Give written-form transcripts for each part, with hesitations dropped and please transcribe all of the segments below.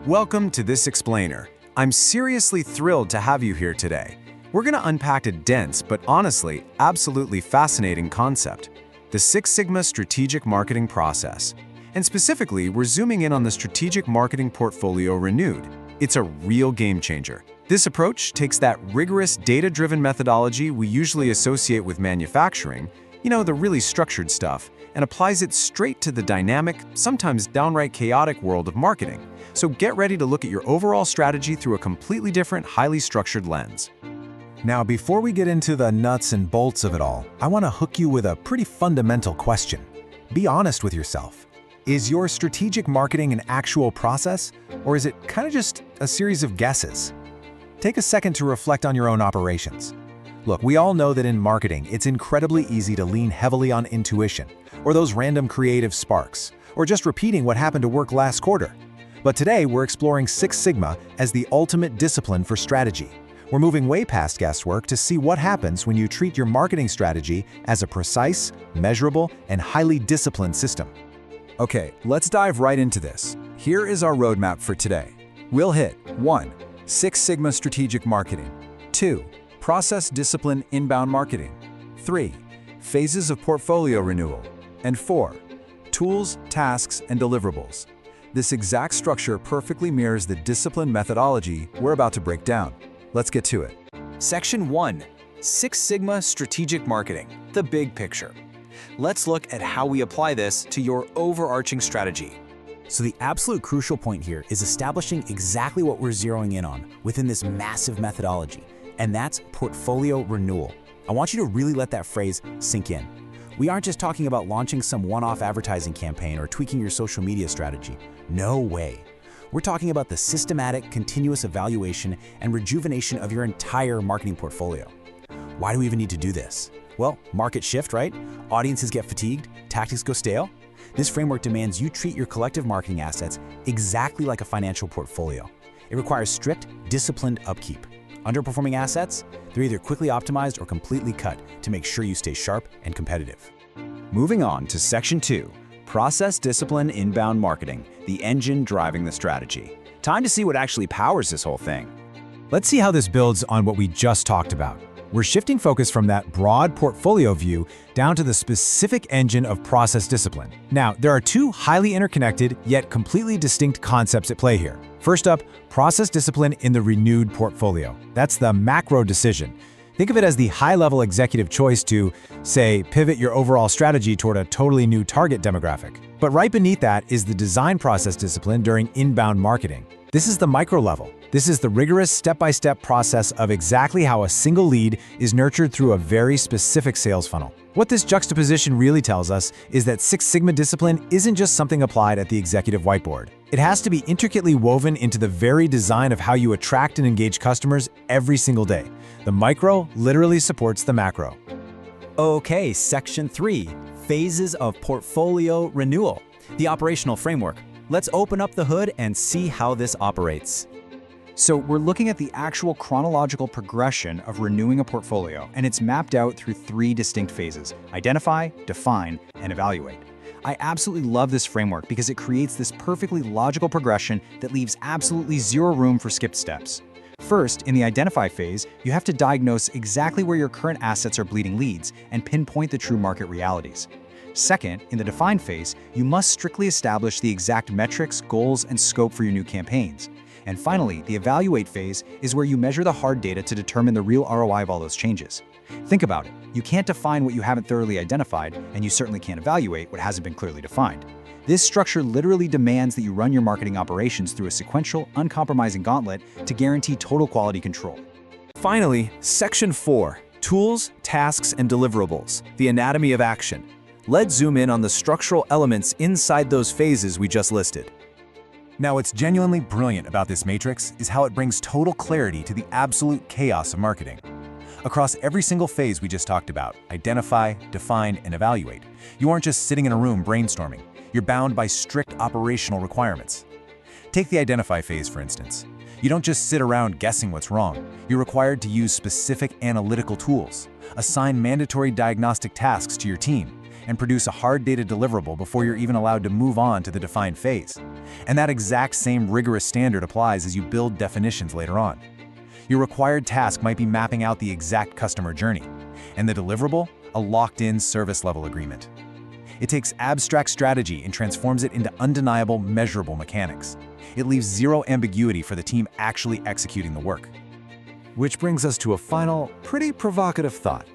Welcome to This Explainer. I'm seriously thrilled to have you here today. We're going to unpack a dense, but honestly, absolutely fascinating concept, the Six Sigma strategic marketing process. And specifically, we're zooming in on the strategic marketing portfolio Renewed. It's a real game changer. This approach takes that rigorous data-driven methodology we usually associate with manufacturing, the really structured stuff, and applies it straight to the dynamic, sometimes downright chaotic world of marketing. So get ready to look at your overall strategy through a completely different, highly structured lens. Now, before we get into the nuts and bolts of it all, I want to hook you with a pretty fundamental question. Be honest with yourself. Is your strategic marketing an actual process, or is it kind of just a series of guesses? Take a second to reflect on your own operations. Look, we all know that in marketing, it's incredibly easy to lean heavily on intuition, or those random creative sparks, or just repeating what happened to work last quarter. But today, we're exploring Six Sigma as the ultimate discipline for strategy. We're moving way past guesswork to see what happens when you treat your marketing strategy as a precise, measurable, and highly disciplined system. Okay, let's dive right into this. Here is our roadmap for today. We'll hit 1. Six Sigma strategic marketing. 2. Process discipline inbound marketing. 3. Phases of portfolio renewal. And 4. Tools, tasks, and deliverables. This exact structure perfectly mirrors the discipline methodology we're about to break down. Let's get to it. Section 1. Six Sigma strategic marketing, the big picture. Let's look at how we apply this to your overarching strategy. So the absolute crucial point here is establishing exactly what we're zeroing in on within this massive methodology, and that's portfolio renewal. I want you to really let that phrase sink in. We aren't just talking about launching some one-off advertising campaign or tweaking your social media strategy. No way. We're talking about the systematic, continuous evaluation and rejuvenation of your entire marketing portfolio. Why do we even need to do this? Well, market shift, right? Audiences get fatigued, tactics go stale. This framework demands you treat your collective marketing assets exactly like a financial portfolio. It requires strict, disciplined upkeep. Underperforming assets, they're either quickly optimized or completely cut to make sure you stay sharp and competitive. Moving on to Section 2, Process Discipline Inbound Marketing, the engine driving the strategy. Time to see what actually powers this whole thing. Let's see how this builds on what we just talked about. We're shifting focus from that broad portfolio view down to the specific engine of process discipline. Now, there are two highly interconnected yet completely distinct concepts at play here. First up, process discipline in the renewed portfolio. That's the macro decision. Think of it as the high-level executive choice to, say, pivot your overall strategy toward a totally new target demographic. But right beneath that is the design process discipline during inbound marketing. This is the micro level. This is the rigorous step-by-step process of exactly how a single lead is nurtured through a very specific sales funnel. What this juxtaposition really tells us is that Six Sigma discipline isn't just something applied at the executive whiteboard. It has to be intricately woven into the very design of how you attract and engage customers every single day. The micro literally supports the macro. Okay, Section 3, Phases of Portfolio Renewal, the operational framework. Let's open up the hood and see how this operates. So we're looking at the actual chronological progression of renewing a portfolio, and it's mapped out through 3 distinct phases: identify, define, and evaluate. I absolutely love this framework because it creates this perfectly logical progression that leaves absolutely zero room for skipped steps. First, in the identify phase, you have to diagnose exactly where your current assets are bleeding leads and pinpoint the true market realities. Second, in the define phase, you must strictly establish the exact metrics, goals, and scope for your new campaigns. And finally, the evaluate phase is where you measure the hard data to determine the real ROI of all those changes. Think about it. You can't define what you haven't thoroughly identified, and you certainly can't evaluate what hasn't been clearly defined. This structure literally demands that you run your marketing operations through a sequential, uncompromising gauntlet to guarantee total quality control. Finally, Section 4, Tools, Tasks, and Deliverables, the anatomy of action. Let's zoom in on the structural elements inside those phases we just listed. Now, what's genuinely brilliant about this matrix is how it brings total clarity to the absolute chaos of marketing. Across every single phase we just talked about, identify, define, and evaluate, you aren't just sitting in a room brainstorming. You're bound by strict operational requirements. Take the identify phase, for instance. You don't just sit around guessing what's wrong. You're required to use specific analytical tools, assign mandatory diagnostic tasks to your team, and produce a hard data deliverable before you're even allowed to move on to the define phase. And that exact same rigorous standard applies as you build definitions later on. Your required task might be mapping out the exact customer journey, and the deliverable, a locked-in service-level agreement. It takes abstract strategy and transforms it into undeniable, measurable mechanics. It leaves zero ambiguity for the team actually executing the work. Which brings us to a final, pretty provocative thought.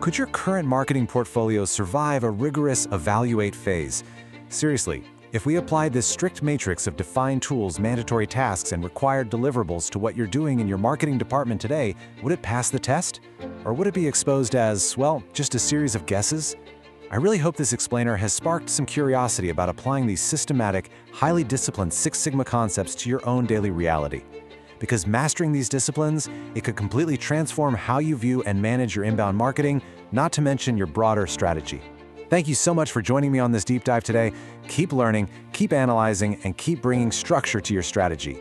Could your current marketing portfolio survive a rigorous evaluate phase? Seriously, if we applied this strict matrix of defined tools, mandatory tasks, and required deliverables to what you're doing in your marketing department today, would it pass the test? Or would it be exposed as, well, just a series of guesses? I really hope this explainer has sparked some curiosity about applying these systematic, highly disciplined Six Sigma concepts to your own daily reality. Because mastering these disciplines, it could completely transform how you view and manage your inbound marketing, not to mention your broader strategy. Thank you so much for joining me on this deep dive today. Keep learning, keep analyzing, and keep bringing structure to your strategy.